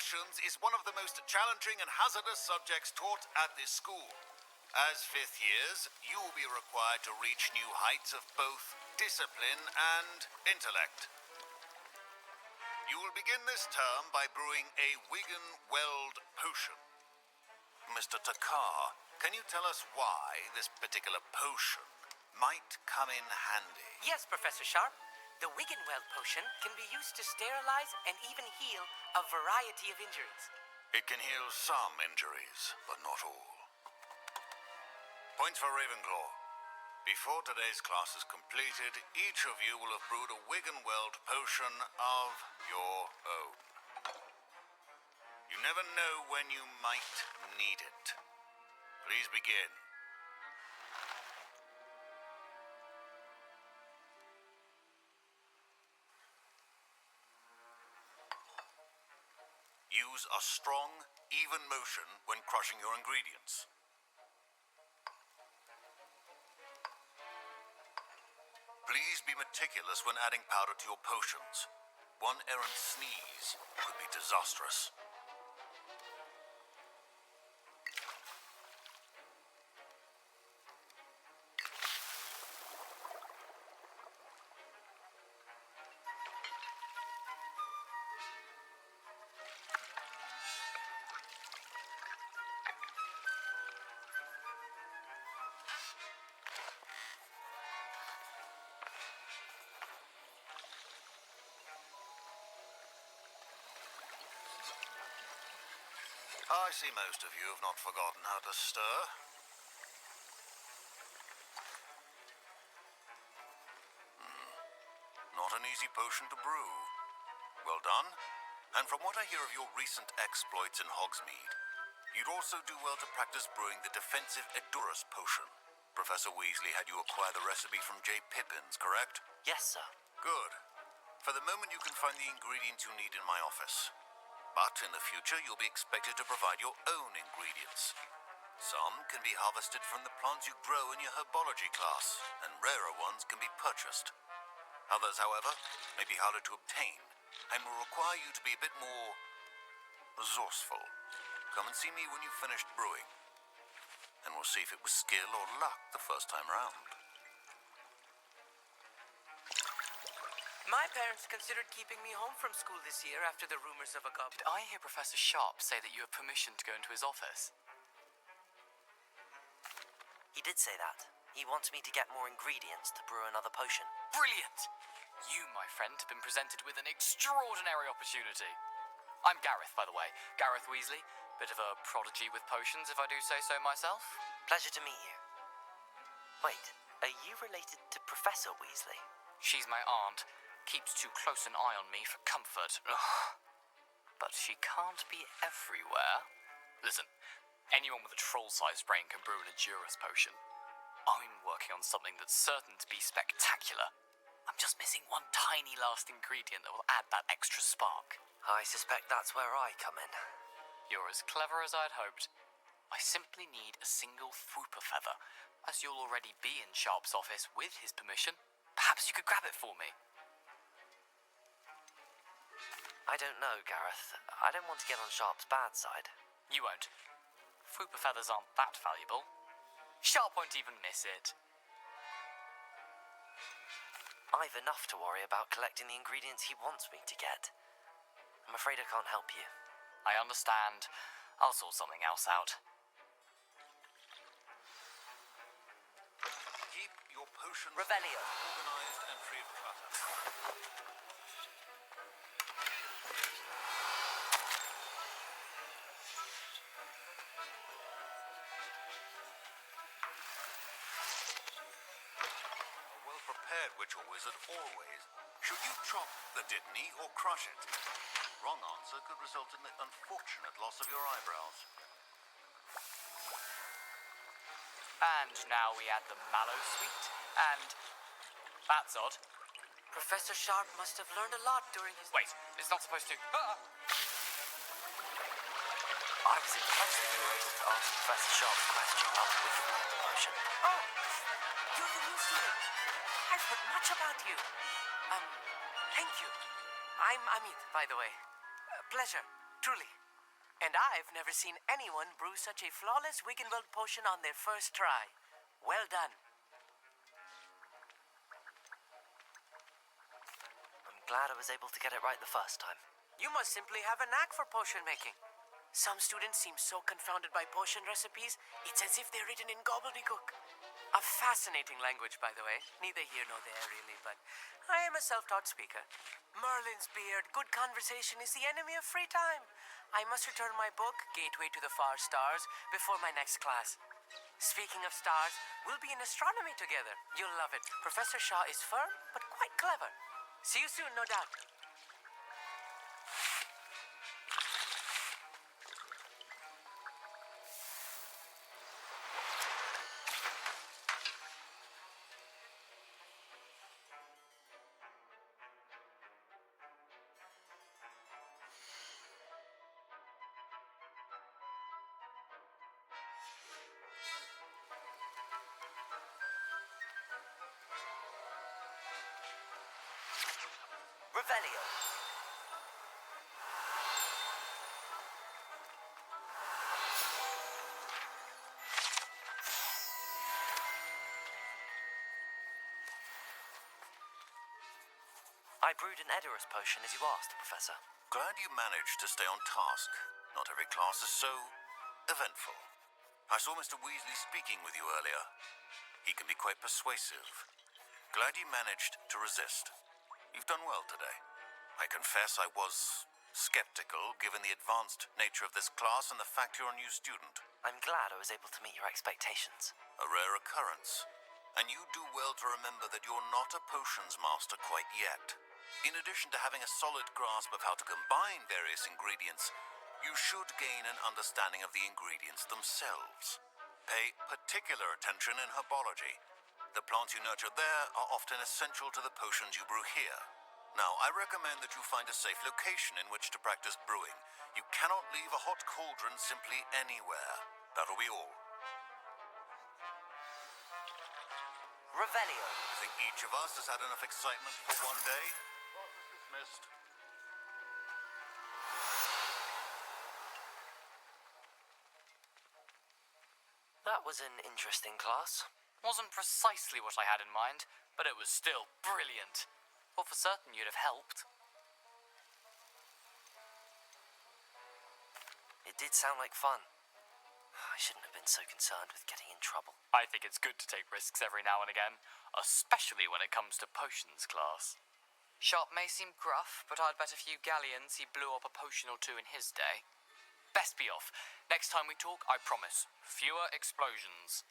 potions is one of the most challenging and hazardous subjects taught at this school. As fifth years, you will be required to reach new heights of both discipline and intellect. You will begin this term by brewing a Wigan-Weld potion. Mr. Takar, can you tell us why this particular potion might come in handy? Yes, Professor Sharp. The Wigan-Weld potion can be used to sterilize and even heal a variety of injuries. It can heal some injuries, but not all. Points for Ravenclaw. Before today's class is completed, each of you will have brewed a Wigan-Weld potion of your own. You never know when you might need it. Please begin. Use a strong, even motion when crushing your ingredients. Please be meticulous when adding powder to your potions. One errant sneeze could be disastrous. I see most of you have not forgotten how to stir. Not an easy potion to brew. Well done. And from what I hear of your recent exploits in Hogsmeade, you'd also do well to practice brewing the defensive Edurus potion. Professor Weasley had you acquire the recipe from J. Pippins, correct? Yes, sir. Good. For the moment, you can find the ingredients you need in my office. But in the future, you'll be expected to provide your own ingredients. Some can be harvested from the plants you grow in your herbology class, and rarer ones can be purchased. Others, however, may be harder to obtain, and will require you to be a bit more resourceful. Come and see me when you've finished brewing, and we'll see if it was skill or luck the first time round. My parents considered keeping me home from school this year after the rumors of a goblin. Did I hear Professor Sharp say that you have permission to go into his office? He did say that. He wants me to get more ingredients to brew another potion. Brilliant! You, my friend, have been presented with an extraordinary opportunity. I'm Gareth, by the way. Gareth Weasley. Bit of a prodigy with potions, if I do say so myself. Pleasure to meet you. Wait, are you related to Professor Weasley? She's my aunt. Keeps too close an eye on me for comfort. Ugh. But she can't be everywhere. Listen, anyone with a troll-sized brain can brew an Edurus potion. I'm working on something that's certain to be spectacular. I'm just missing one tiny last ingredient that will add that extra spark. I suspect that's where I come in. You're as clever as I'd hoped. I simply need a single Fwooper feather. As you'll already be in Sharp's office with his permission, perhaps you could grab it for me. I don't know, Gareth. I don't want to get on Sharp's bad side. You won't. Fwooper feathers aren't that valuable. Sharp won't even miss it. I've enough to worry about collecting the ingredients he wants me to get. I'm afraid I can't help you. I understand. I'll sort something else out. Keep your potions Revelio. organized and free of clutter. Prepared witch or wizard always. Should you chop the Dittany or crush it? Wrong answer could result in the unfortunate loss of your eyebrows. And now we add the mallow sweet, and that's odd. Professor Sharp must have learned a lot during his... Wait, it's not supposed to... I was impressed that you were able to answer Professor Sharp's question about the Wigan-Weld potion. Oh, you're the new student. I've heard much about you. Thank you. I'm Amit, by the way. Pleasure, truly. And I've never seen anyone brew such a flawless Wiggenweld potion on their first try. Well done. I'm glad I was able to get it right the first time. You must simply have a knack for potion making. Some students seem so confounded by potion recipes, it's as if they're written in gobbledygook. A fascinating language, by the way. Neither here nor there, really, but I am a self-taught speaker. Merlin's beard, good conversation is the enemy of free time. I must return my book, Gateway to the Far Stars, before my next class. Speaking of stars, we'll be in astronomy together. You'll love it. Professor Shaw is firm, but quite clever. See you soon, no doubt. Revelio. I brewed an Edorus potion as you asked, Professor. Glad you managed to stay on task. Not every class is so eventful. I saw Mr. Weasley speaking with you earlier. He can be quite persuasive. Glad you managed to resist. You've done well today. I confess I was skeptical given the advanced nature of this class and the fact you're a new student. I'm glad I was able to meet your expectations. A rare occurrence. And you do well to remember that you're not a potions master quite yet. In addition to having a solid grasp of how to combine various ingredients, you should gain an understanding of the ingredients themselves. Pay particular attention in herbology. The plants you nurture there are often essential to the potions you brew here. Now, I recommend that you find a safe location in which to practice brewing. You cannot leave a hot cauldron simply anywhere. That'll be all. Revelio. Think each of us has had enough excitement for one day? Class is dismissed. That was an interesting class. Wasn't precisely what I had in mind, but it was still brilliant. Well, for certain you'd have helped. It did sound like fun. I shouldn't have been so concerned with getting in trouble. I think it's good to take risks every now and again, especially when it comes to potions class. Sharp may seem gruff, but I'd bet a few galleons he blew up a potion or two in his day. Best be off. Next time we talk, I promise, fewer explosions.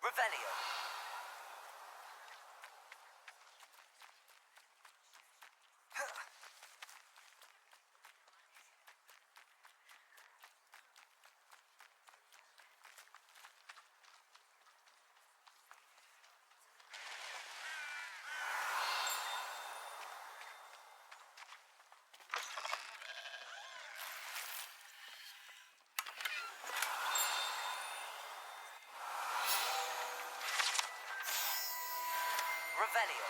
Revelio. Revelio.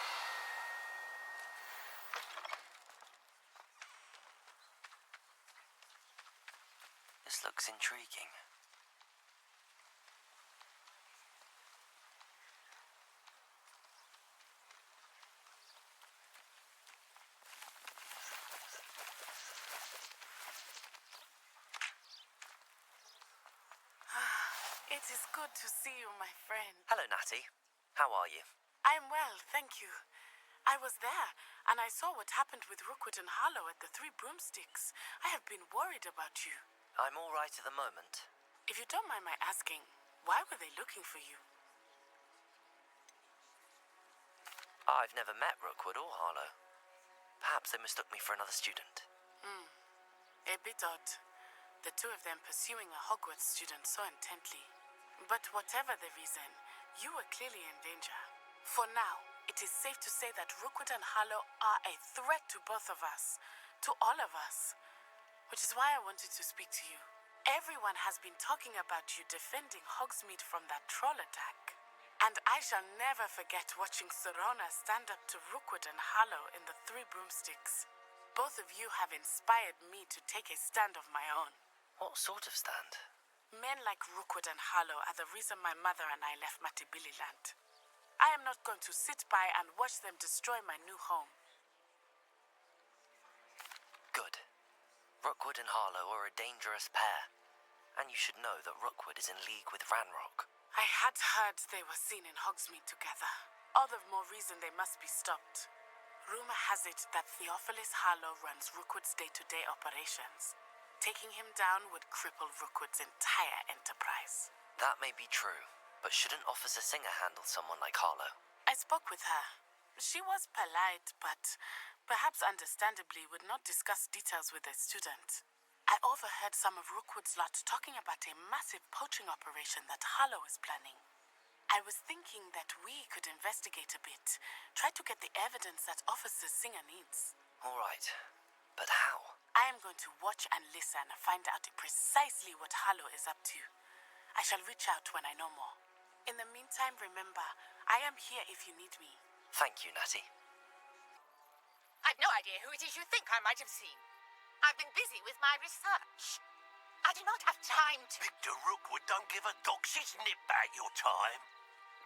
This looks intriguing. It is good to see you, my friend. Hello, Natty. How are you? I'm well, thank you. I was there, and I saw what happened with Rookwood and Harlow at the Three Broomsticks. I have been worried about you. I'm all right at the moment. If you don't mind my asking, why were they looking for you? I've never met Rookwood or Harlow. Perhaps they mistook me for another student. A bit odd. The two of them pursuing a Hogwarts student so intently. But whatever the reason, you were clearly in danger. For now, it is safe to say that Rookwood and Harlow are a threat to both of us. To all of us. Which is why I wanted to speak to you. Everyone has been talking about you defending Hogsmeade from that troll attack. And I shall never forget watching Serona stand up to Rookwood and Harlow in the Three Broomsticks. Both of you have inspired me to take a stand of my own. What sort of stand? Men like Rookwood and Harlow are the reason my mother and I left Matibililand. I am not going to sit by and watch them destroy my new home. Good. Rookwood and Harlow are a dangerous pair. And you should know that Rookwood is in league with Ranrock. I had heard they were seen in Hogsmeade together. All the more reason they must be stopped. Rumor has it that Theophilus Harlow runs Rookwood's day-to-day operations. Taking him down would cripple Rookwood's entire enterprise. That may be true, but shouldn't Officer Singer handle someone like Harlow? I spoke with her. She was polite, but perhaps understandably would not discuss details with a student. I overheard some of Rookwood's lot talking about a massive poaching operation that Harlow is planning. I was thinking that we could investigate a bit, try to get the evidence that Officer Singer needs. All right, but how? I am going to watch and listen and find out precisely what Harlow is up to. I shall reach out when I know more. In the meantime, remember, I am here if you need me. Thank you, Natty. I've no idea who it is you think I might have seen. I've been busy with my research. I do not have time to... Victor Rookwood don't give a dog's nip back your time.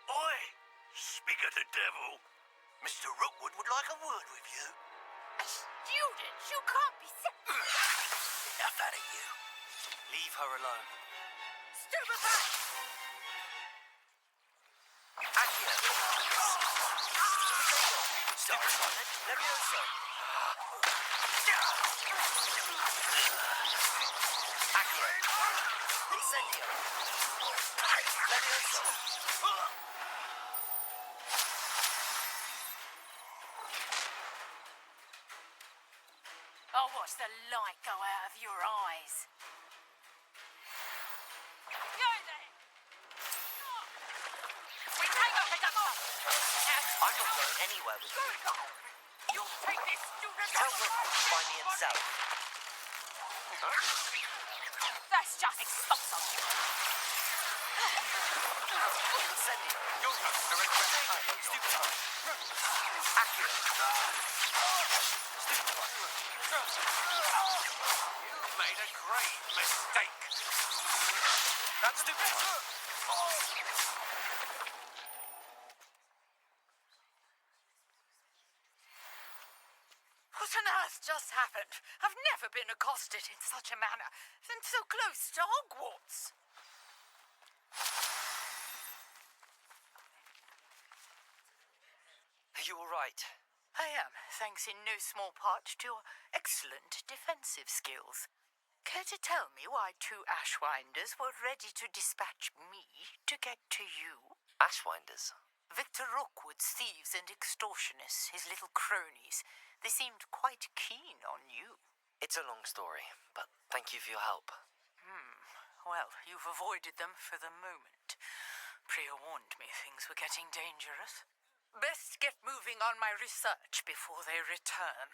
Oi, speak of the devil. Mr. Rookwood would like a word with you. A student? You can't be... Enough out of you. Leave her alone. Stupefy! Accio! Stupefy! Levioso! Accio! Incendio! Levioso! I'll watch the light go out of your eyes. Go there! We take up the double! I'm not going anywhere with you. You'll take this student... Tell Rookwood to find me himself. That's just explosive. Incendio! Stupefy! Accio! You've made a great mistake. That's stupid! What on earth just happened? I've never been accosted in such a manner, and so close to Hogwarts. Are you all right? I am, thanks in no small part to your excellent defensive skills. Care to tell me why two Ashwinders were ready to dispatch me to get to you? Ashwinders? Victor Rookwood's thieves and extortionists, his little cronies, they seemed quite keen on you. It's a long story, but thank you for your help. Well, you've avoided them for the moment. Priya warned me things were getting dangerous. Best get moving on my research before they return.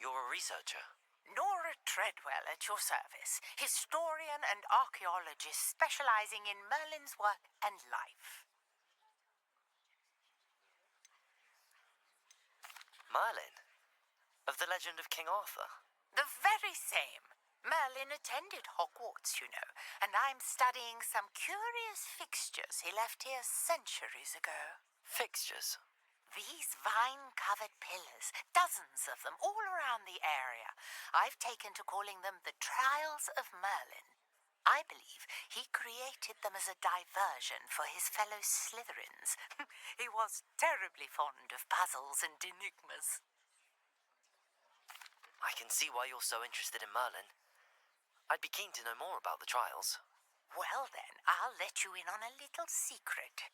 You're a researcher? Nora Treadwell at your service, historian and archaeologist specializing in Merlin's work and life. Merlin? Of the legend of King Arthur? The very same. Merlin attended Hogwarts, you know, and I'm studying some curious fixtures he left here centuries ago. Fixtures? These vine-covered pillars, dozens of them, all around the area. I've taken to calling them the Trials of Merlin. I believe he created them as a diversion for his fellow Slytherins. He was terribly fond of puzzles and enigmas. I can see why you're so interested in Merlin. I'd be keen to know more about the trials. Well then, I'll let you in on a little secret.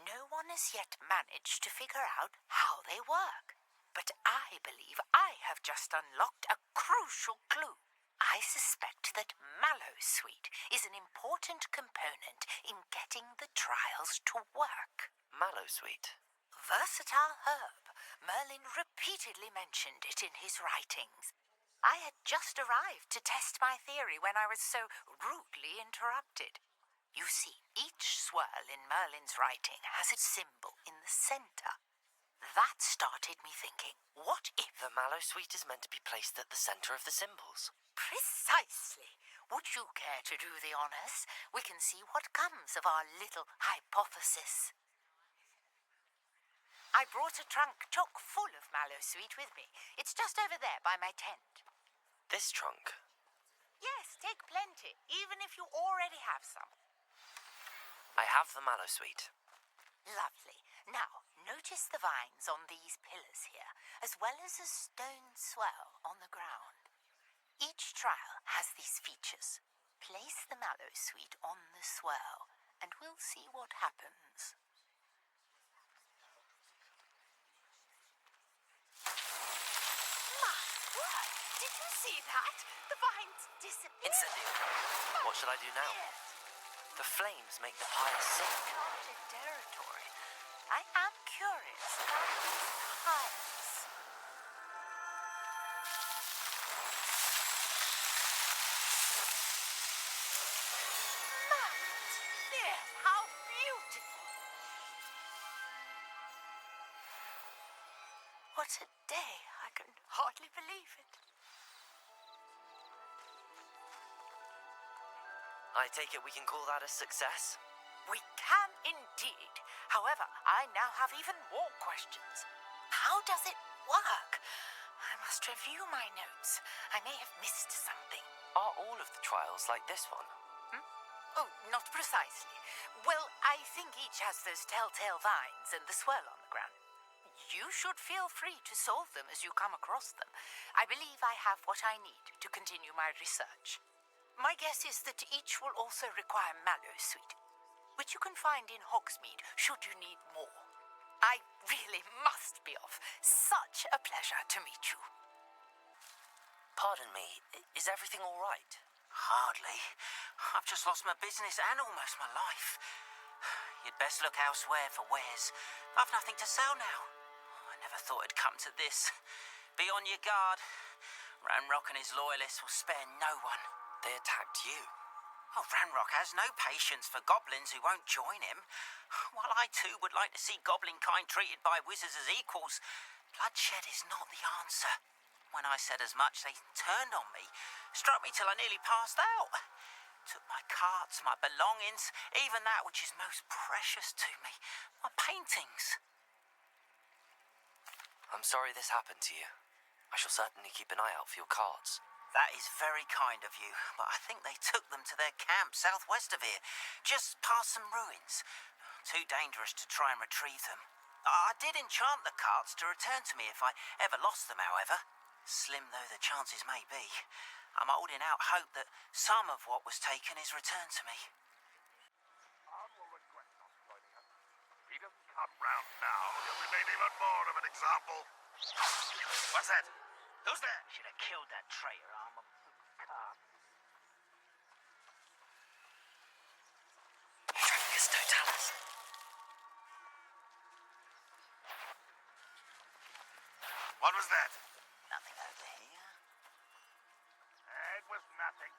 No one has yet managed to figure out how they work. But I believe I have just unlocked a crucial clue. I suspect that Mallowsweet is an important component in getting the trials to work. Mallowsweet. Versatile herb. Merlin repeatedly mentioned it in his writings. I had just arrived to test my theory when I was so rudely interrupted. You see, each swirl in Merlin's writing has its symbol in the center. That started me thinking, what if... The Mallowsweet is meant to be placed at the center of the symbols. Precisely. Would you care to do the honors? We can see what comes of our little hypothesis. I brought a trunk chock full of Mallowsweet with me. It's just over there by my tent. This trunk? Yes, take plenty, even if you already have some. I have the Mallowsweet. Lovely. Now, notice the vines on these pillars here, as well as a stone swell on the ground. Each trial has these features. Place the Mallowsweet on the swirl, and we'll see what happens. My word! Did you see that? The vines disappeared. Incendio. What should I do now? The flames make the pyre sing. Uncharted territory. I am curious about these pyres. Yes, how beautiful! What a day! I can hardly believe it. I take it we can call that a success? We can indeed. However, I now have even more questions. How does it work? I must review my notes. I may have missed something. Are all of the trials like this one? Oh, not precisely. Well, I think each has those telltale vines and the swirl on the ground. You should feel free to solve them as you come across them. I believe I have what I need to continue my research. My guess is that each will also require Mallowsweet, which you can find in Hogsmeade should you need more. I really must be off. Such a pleasure to meet you. Pardon me, is everything all right? Hardly. I've just lost my business and almost my life. You'd best look elsewhere for wares. I've nothing to sell now. I never thought it'd come to this. Be on your guard. Ranrock and his loyalists will spare no one. They attacked you. Oh, Ranrock has no patience for goblins who won't join him. While I too would like to see goblin kind treated by wizards as equals, bloodshed is not the answer. When I said as much, they turned on me, struck me till I nearly passed out. Took my carts, my belongings, even that which is most precious to me, my paintings. I'm sorry this happened to you. I shall certainly keep an eye out for your cards. That is very kind of you, but I think they took them to their camp southwest of here, just past some ruins. Too dangerous to try and retrieve them. I did enchant the carts to return to me if I ever lost them, however. Slim though the chances may be, I'm holding out hope that some of what was taken is returned to me. He doesn't come round now. He'll be made even more of an example. What's that? Who's there? Should have killed that traitor, armor. Trafficus Totalis. What was that? Nothing over here. It was nothing.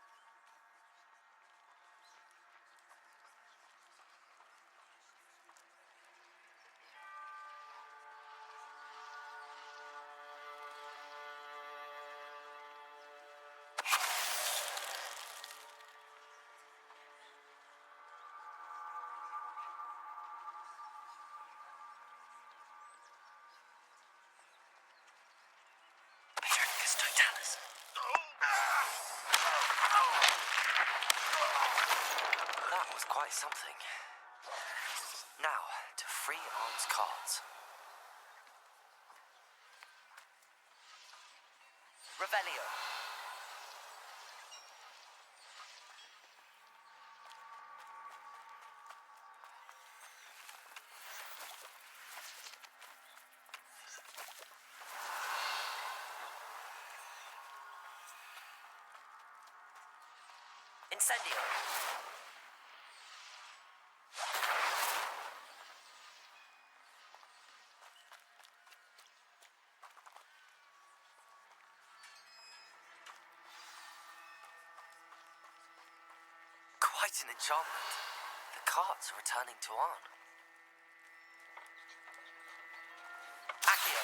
Trafficus Totalis. That was quite something. Now, to free Arm's cards. Revelio. Incendio. Quite an enchantment. The carts are returning to Arn. Accio.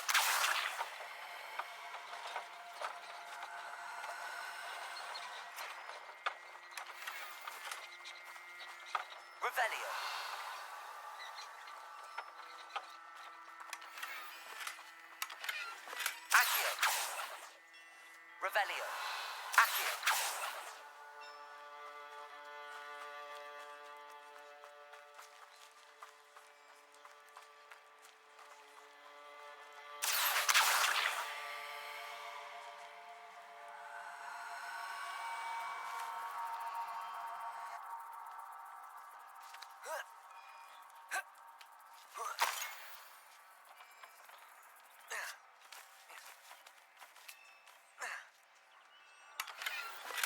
Revelio. Accio. Revelio. Accio.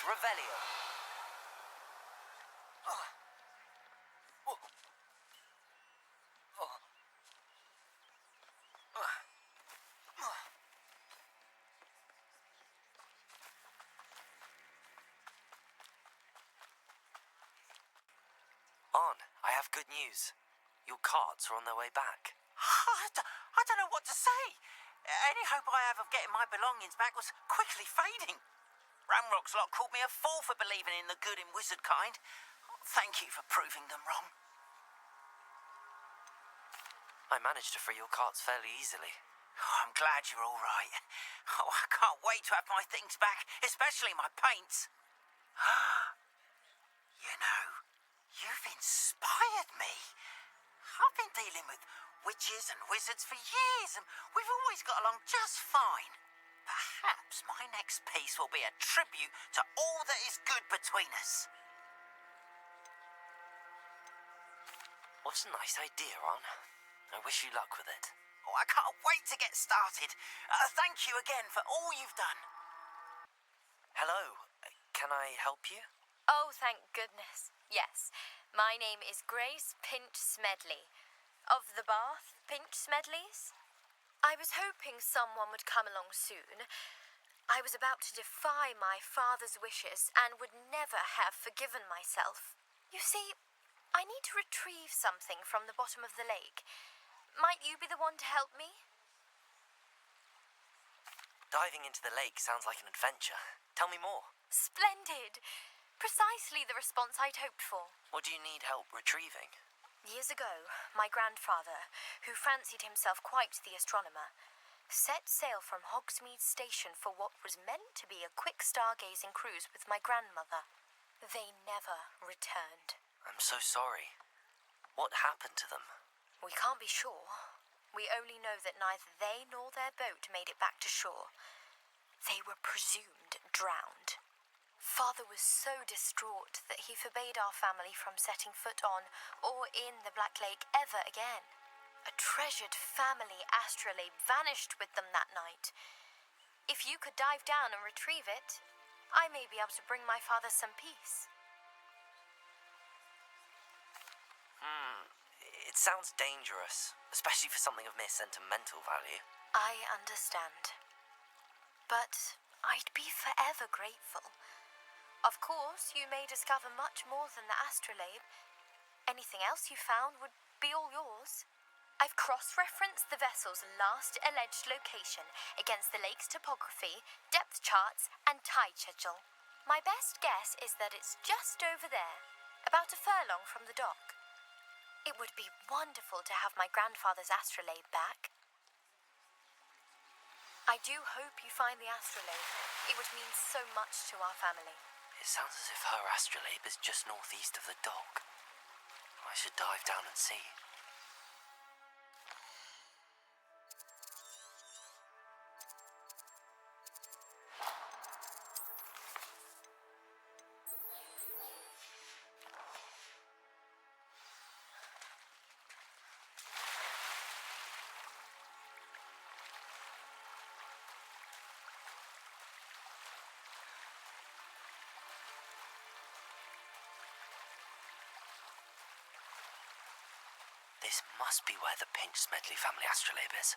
Revelio. Arn, I have good news. Your carts are on their way back. I don't know what to say. Any hope I have of getting my belongings back was quickly fading. Ramrock's lot called me a fool for believing in the good in wizard kind. Thank you for proving them wrong. I managed to free your carts fairly easily. I'm glad you're all right. I can't wait to have my things back, especially my paints. You know, you've inspired me. I've been dealing with witches and wizards for years, and we've always got along just fine. Perhaps my next piece will be a tribute to all that is good between us. What a nice idea, Arn. I wish you luck with it. Oh, I can't wait to get started. Thank you again for all you've done. Hello, can I help you? Oh, thank goodness. Yes. My name is Grace Pinch Smedley. Of the Bath Pinch Smedleys. I was hoping someone would come along soon. I was about to defy my father's wishes and would never have forgiven myself. You see, I need to retrieve something from the bottom of the lake. Might you be the one to help me? Diving into the lake sounds like an adventure. Tell me more. Splendid! Precisely the response I'd hoped for. What do you need help retrieving? Years ago, my grandfather, who fancied himself quite the astronomer, set sail from Hogsmeade Station for what was meant to be a quick stargazing cruise with my grandmother. They never returned. I'm so sorry. What happened to them? We can't be sure. We only know that neither they nor their boat made it back to shore. They were presumed drowned. Father was so distraught that he forbade our family from setting foot on or in the Black Lake ever again. A treasured family astrolabe vanished with them that night. If you could dive down and retrieve it, I may be able to bring my father some peace. It sounds dangerous, especially for something of mere sentimental value. I understand. But I'd be forever grateful. Of course, you may discover much more than the astrolabe. Anything else you found would be all yours. I've cross-referenced the vessel's last alleged location against the lake's topography, depth charts, and tide schedule. My best guess is that it's just over there, about a furlong from the dock. It would be wonderful to have my grandfather's astrolabe back. I do hope you find the astrolabe. It would mean so much to our family. It sounds as if her astrolabe is just northeast of the dock. I should dive down and see. This must be where the Pinch Smedley family astrolabe is.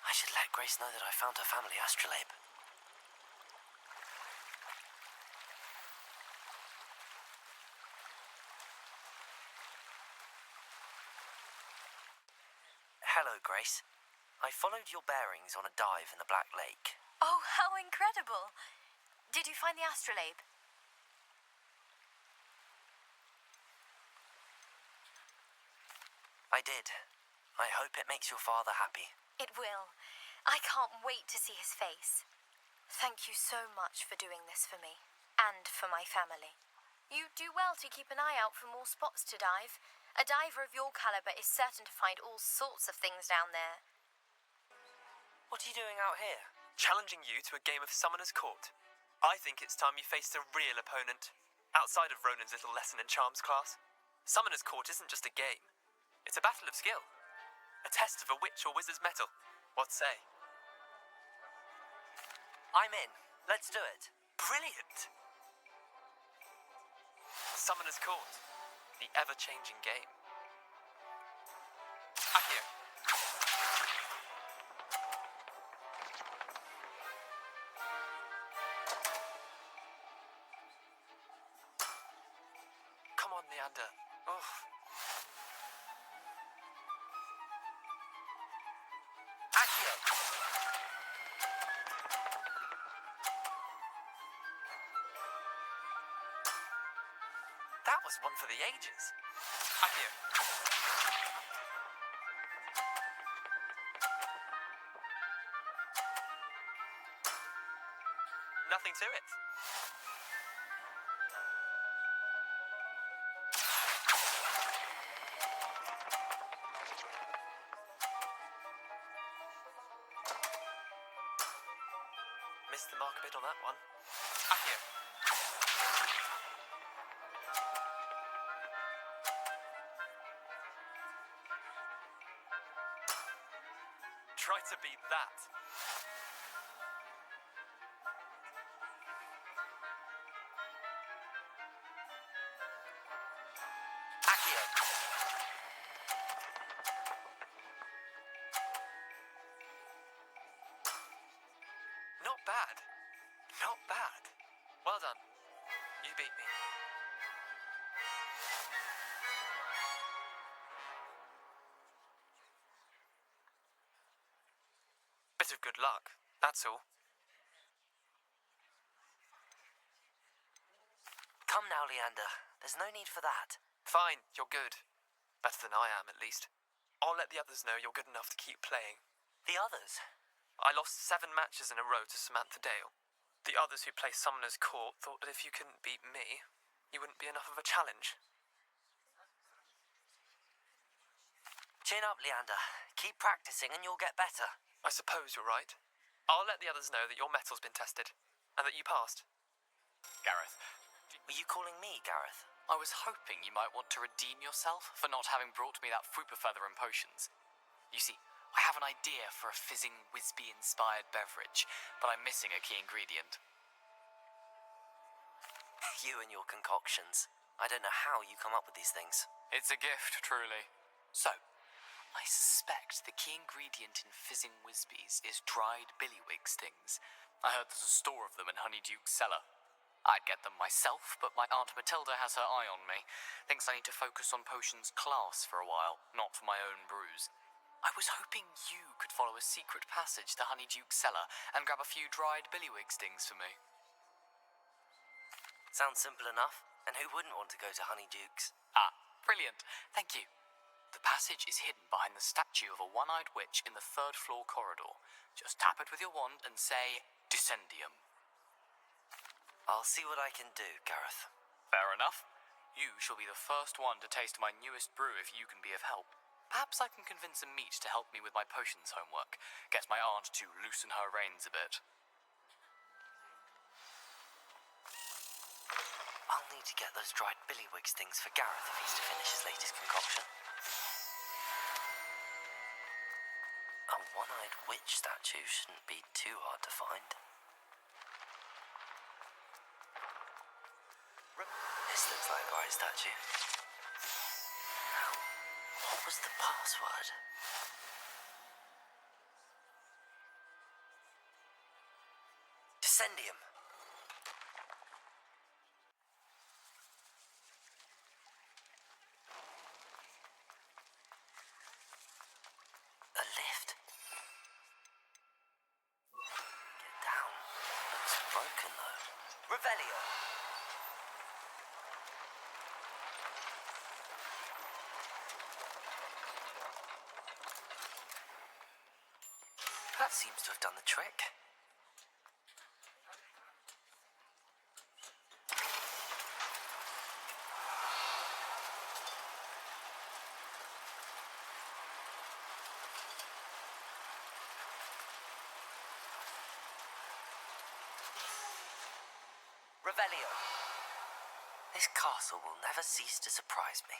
I should let Grace know that I found her family astrolabe. Hello, Grace. I followed your bearings on a dive in the Black Lake. Oh, how incredible! Did you find the astrolabe? I did. I hope it makes your father happy. It will. I can't wait to see his face. Thank you so much for doing this for me. And for my family. You do well to keep an eye out for more spots to dive. A diver of your caliber is certain to find all sorts of things down there. What are you doing out here? Challenging you to a game of Summoner's Court. I think it's time you faced a real opponent, outside of Ronan's little lesson in charms class. Summoner's Court isn't just a game. It's a battle of skill. A test of a witch or wizard's mettle. What say? I'm in. Let's do it. Brilliant! Summoner's Court. The ever-changing game. Accio. Come on, Leander. Oh. Accio! That was one for the ages. Accio. Nothing to it. Missed the mark a bit on that one. Accio. Try to beat that. Accio! Not bad. Not bad. Well done. You beat me. Bit of good luck, that's all. Come now, Leander. There's no need for that. Fine, you're good. Better than I am, at least. I'll let the others know you're good enough to keep playing. The others? I lost 7 matches in a row to Samantha Dale. The others who play Summoner's Court thought that if you couldn't beat me, you wouldn't be enough of a challenge. Chin up, Leander. Keep practicing and you'll get better. I suppose you're right. I'll let the others know that your metal's been tested, and that you passed. Gareth, Were you calling me, Gareth? I was hoping you might want to redeem yourself for not having brought me that Fupa Feather and potions. You see, I have an idea for a fizzing Wisby-inspired beverage, but I'm missing a key ingredient. You and your concoctions. I don't know how you come up with these things. It's a gift, truly. So, I suspect the key ingredient in fizzing Wisbies is dried billywig stings. I heard there's a store of them in Honeyduke's cellar. I'd get them myself, but my Aunt Matilda has her eye on me. Thinks I need to focus on potions class for a while, not for my own brews. I was hoping you could follow a secret passage to Honeyduke's cellar and grab a few dried billywig stings for me. Sounds simple enough. And who wouldn't want to go to Honeyduke's? Ah, brilliant. Thank you. The passage is hidden behind the statue of a one-eyed witch in the third-floor corridor. Just tap it with your wand and say, Descendium. I'll see what I can do, Gareth. Fair enough. You shall be the first one to taste my newest brew if you can be of help. Perhaps I can convince a meat to help me with my potions homework. Get my aunt to loosen her reins a bit. I'll need to get those dried billywigs things for Gareth if he's to finish his latest concoction. A one-eyed witch statue shouldn't be too hard to find. This looks like the right statue. Now, what was the password? Descendium. A lift. Get down. Looks broken though. Revelio. That seems to have done the trick. Revelio. This castle will never cease to surprise me.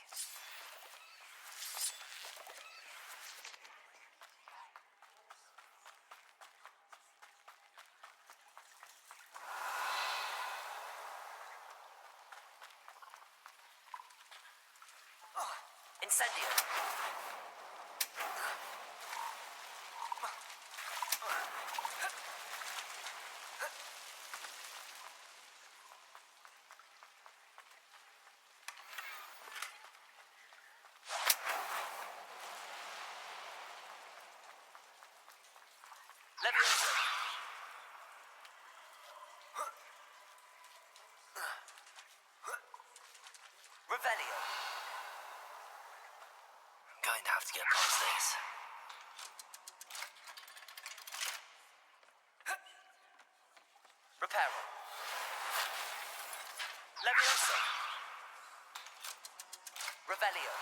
Incendio. Leviosa. Revelio. I'm going to have to get past this. Reparo. Leviosa. Revelio.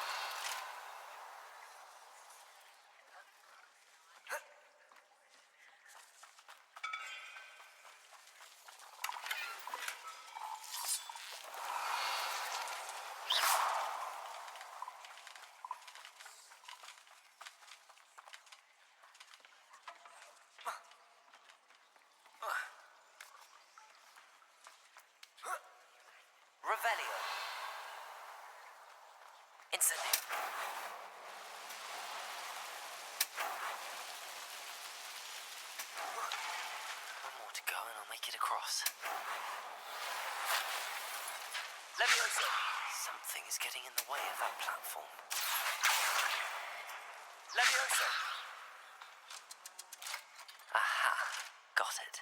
Revelio. Incendio. One more to go and I'll make it across. Leviosa. Something is getting in the way of that platform. Leviosa. Aha. Got it.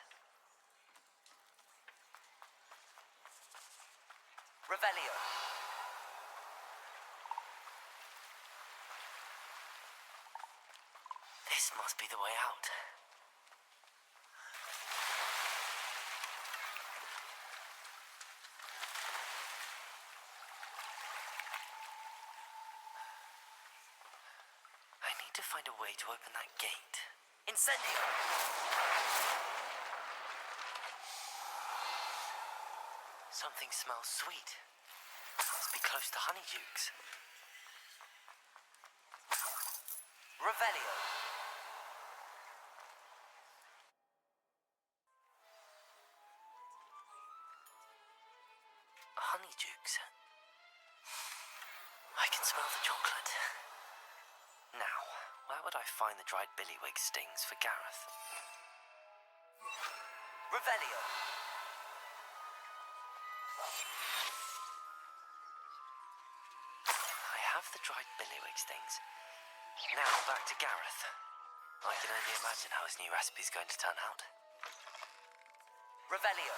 Revelio. This must be the way out. I need to find a way to open that gate. Incendio! Something smells sweet. Must be close to honeydukes. Revelio. Honeydukes. I can smell the chocolate. Now, where would I find the dried billywig stings for Gareth? Revelio. I have the dried billywig stings. Now back to Gareth. I can only imagine how his new recipe's going to turn out. Revelio.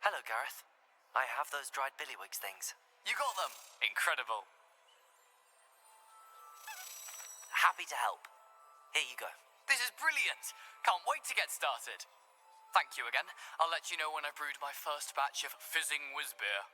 Hello, Gareth. I have those dried billywigs things. You got them! Incredible. Happy to help. Here you go. This is brilliant! Can't wait to get started. Thank you again. I'll let you know when I've brewed my first batch of fizzing whiz beer.